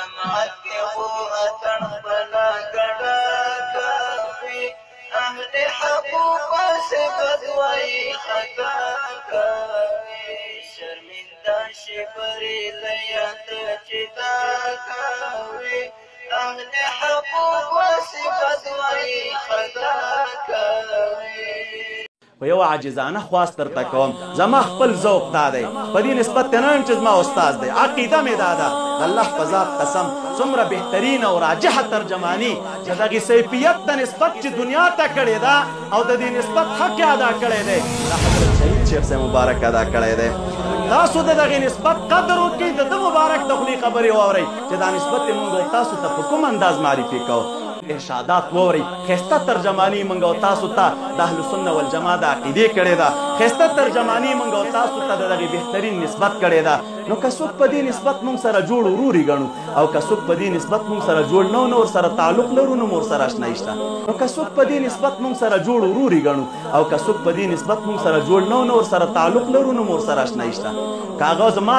جماعت کې خو اتڼ بلا ګډا کوي اهل حقوق سے بدوای خطا کوي شرمنده شي بریلیت چې دا کوي اهل حقوق سے بدوای خطا کوي یو عاجزانه خواست درته کوم زما خپل ذوق دا دی په دې نسبت ته نه یم چې زما استاد دی عقیده مې دا ده د الله په ذات قسم څومره بهترین او راجحه ترجماني چې دغې سیفیت د نسبت چې دنیا ته کړې ده او د دې نسبت حق یې ادا کړی دی دا حضرت شهید شیخ صاحب مبارک ادا کړی دی تاسو د دغې نسبت قدر وکړئ د ده مبارک د خولې خبرې واورئ چې دا نسبت یې موږ تاسو ته په کوم انداز معرفي کوو ارشادات ووري ښایسته ترجماني موږ او تاسو ته د اهل سنت والجماعت د عقیدې کړې ده ښایسته ترجماني موږ او تاسو ته د دغې بهترین نسبت کړې ده نو که څوک په دې نسبت موږ سره جوړ وروري ګڼو او که څوک په دې نسبت موږ سره جوړ نه نو ورسره تعلق لرو نو ورسره اشنایي شته نو که څوک په دې نسبت موږ سره جوړ وروري ګڼو او که څوک په دې نسبت موږ سره جوړ نه نو ورسره تعلق لرو نو ورسره اشنایي شته که هغه زما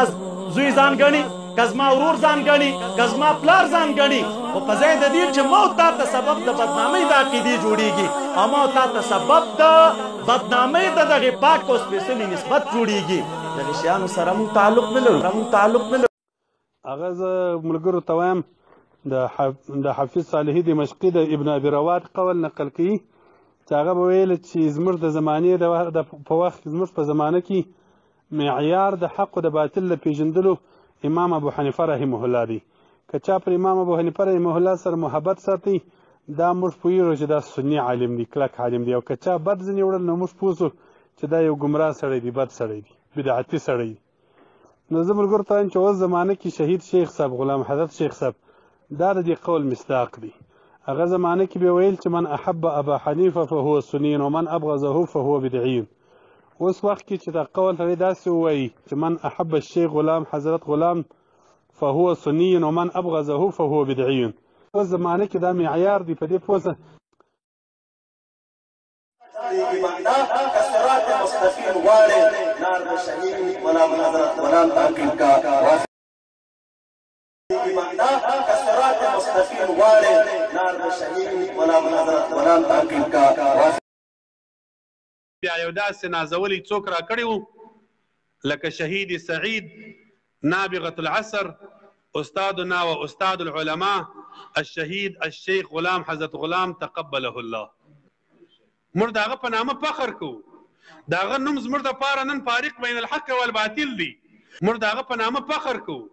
زوی ځان ګڼي که زما ورور ځان ګڼي که زما پلار ځان ګڼي خو په ځای د دې چې ما او تا ته سبب د بدنامۍ د عقیدې جوړېږي او ما او تا ته سبب د بدنامۍ د دغې پاک او سپېڅلي نسبت جوړېږي دغې شیانو سره موږ تعلق نه لرو هغه زه ملګرو ته وایم د حافظ صالحي دمشقي د ابن ابي رواد قول نقل کوي چې هغه به ویل چې زموږ د زمانې په وخت زموږ په زمانه کې معیار د حق او د باطل د پېژندلو امام ابو حنیفه رحمه الله دی که چا پر امام ابو حنیفه رحمه الله سره محبت ساتي دا موږ پوهېږو چې دا سني عالم دی کلک عالم دی او که چا بد ځینې وړل نو موږ پوه شو چې دا یو ګمراه سړی دی بد سړی دی بدعتي سړی دی نو زه ملګرو ته وایم چې اوس زمانه کې شهید شیخ صاحب غلام حضرت شیخ صاحب دا د دې قول مصداق دی هغه زمانه کې به ویل چې من احب ابا حنیفه فهو سني ومن ابغضه فهو بدعي اوس وخت کې چې دا قول هغې داسې ووایي چې من احب الشیخ غلام حضرت غلام فهو سني ومن ابغضه فهو بدعي اوس زمانه کې دا معیار دی په دې پوه شه صراط مستقیم غواړي نار د شهید غلام حضرت غلام تعقیب کا صراط مستقیم غواړي نار د شهید غلام حضرت غلام تعقیب کا بیا یو داسې نازولی څوک را کړي وو لکه شهید سعید نابغة العصر استادنا و استاد العلماء الشهید الشیخ غلام حضرت غلام تقبله الله موږ د هغه په نامه فخر کوو د هغه نوم زموږ دپاره نن فارق بین الحق والباطل دی موږ د هغه په نامه فخر کوو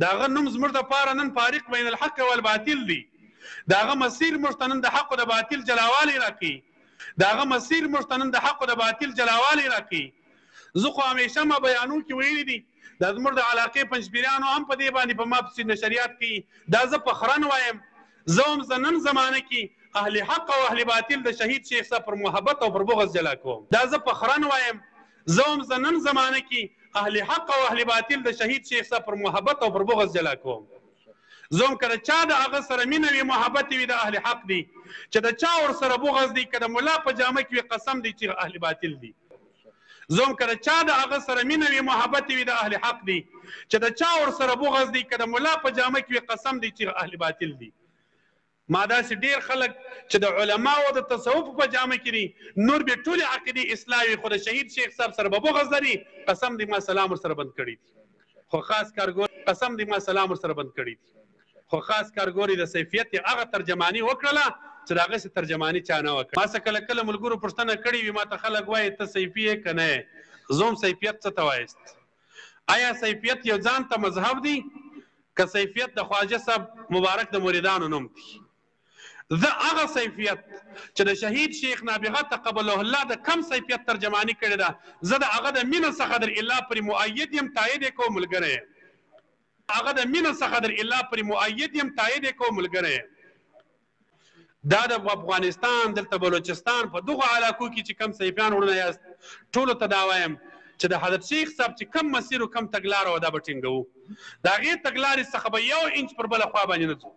د هغه نوم زموږ دپاره نن فارق بین الحق والباطل دی د هغه مسیر موږ ته نن د حق او د باطل جلاوالی راکوي د هغه مسیر موږ ته نن د حق او د باطل جلاوالی راکوي زه خو همیشه ما بیانو کې ویلي دي دا زموږ د علاقې پنجپیرانو هم په دې باندې په ما پسې نشریات کوي دا زه فخرن وایم زه هم زه نن زمانه کې اهل حق او اهل باطل د شهید شیخ صاحب پر محبت او پر بغض جلا کوم دا زه فخرن وایم زه هم زه نن زمانه کې اهل حق او اهل باطل د شهید شیخ صاحب پر محبت او پر بغض جلا کوم زه هم که د چا د هغه سره مینه وي محبت وي د اهل حق دی چې د چا ورسره بغض دی که د ملا په جامه کې وي قسم دی چې اهل باطل دی زه هم که د چا د هغه سره مینه وي محبت وي د اهل حق دی چې د چا ورسره بغض دی که د ملا په جامه کې وي قسم دی چې اهل باطل دی ما داسې ډېر خلک چې د علماو د تصوف په جامه کې دي نور به ټولې عقیدې اصلاح وي خو د شهید شیخ صاحب سره به بغض لري قسم دی ما سلام ورسره بند کړي دي خو خاص کارګور قسم دی ما سلام ورسره بند کړي دي خو خاص کارګوري د سیفیت هغه ترجماني وکړله چې د هغسې ترجماني چا نه وکړه ما څه کله کله ملګرو پوښتنه کړې وي ما ته خلک وایي ته سیفي یې که نه یې زه هم سیفیت څه ته وایست آیا سیفیت یو ځان ته مذهب دی که سیفیت د خواجه صاحب مبارک د مریدانو نوم دی زه هغه سیفیت چې د شهید شیخ نابغه تقبله الله د کم سیفیت ترجماني کړې ده زه د هغه د مینه څخه در الله پرې مؤید یم تایید یې کوم ملګری یم هغه د مینه څخه در الله پرې مؤید یم تایید یې کوم ملګری یم دا د افغانستان دلته بلوچستان په دغو علاقو کې چې کم سیفیان وړونه یاست ټولو ته دا وایم چې د حضرت شیخ صاحب چې کم مسیر و کم تګلاره وه دا به ټینګوو د هغې تګلارې څخه به 1 انچ پر بله خوا باندې نه ځو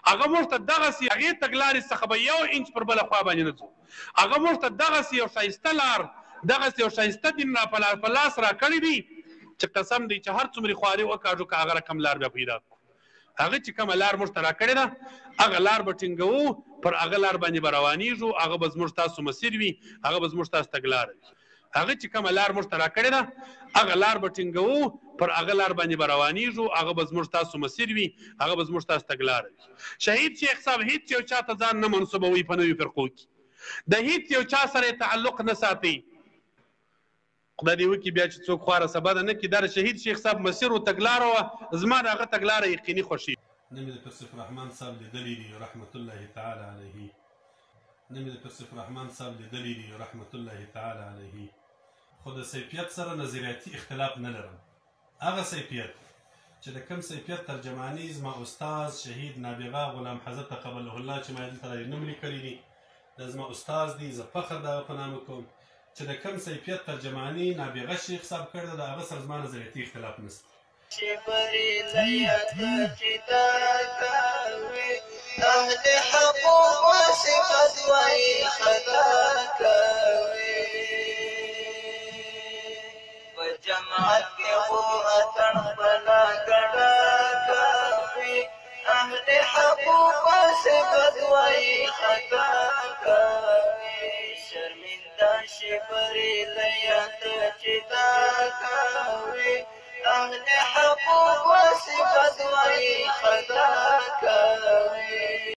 هغه موږ ته دغسې هغې تګلارې څخه به 1 انچ پر بله خوا باندې نه ځو هغه موږ ته دغسې یو ښایسته لار دغسې یو ښایسته دین را په لاس را کړی دی چې قسم دی چې هر څومره خواري وکاږو که هغه رقم لار بیا پیدا کړو هغه چې کومه لار موږ ته راکړې ده هغه لار به ټینګوو پر هغه لار باندې به روانېږو هغه به زموږ تاسو مسیر وي هغه به زموږ تاسو تګلاره وي هغه چې کومه لار موږ ته راکړې ده هغه لار به ټینګوو پر هغه لار باندې به روانېږو هغه به زموږ تاسو مسیر وي هغه به زموږ تاسو تګلاره وي شهید شیخ صاحب هیڅ یو چا ته ځان نه منسوبوي په نویو فرقو کې د هیڅ یو چا سره تعلق نه ساتي خدای دې وکړي بیا چې څوک خواره سبا ده نه کړي دا د شهید شیخ صاحب مسیر و تګلاره وه زما د هغه تګلاره یقیني خوښي نه مې د پرسف رحمان صاحب لیدلی دي رحمت الله تعالی علیه نه مې د پرسف رحمان صاحب لیدلی دي رحمت الله تعالی علیه خو د سیفیت سره نظریاتي اختلاف نه لرم هغه سیفیت چې د کوم سیفیت ترجماني زما استاد شهید نابغه غلام حضرت تقبله الله چې ما دلته نوم لیکلی دي دا زما استاد دي زه فخر د هغه په نامه کوم چې د کوم سیفیت ترجماني نابغه شیخ صاحب کړی ده د هغه سره زما نظریاتي اختلاف نشته اهل حقوق وصفت وی خطا کوي په جماعت کې خو اتن بلا ګډا کوي اهل حقوق وصفت وی خطا کوي شرمنده شي پرې لیات چې تا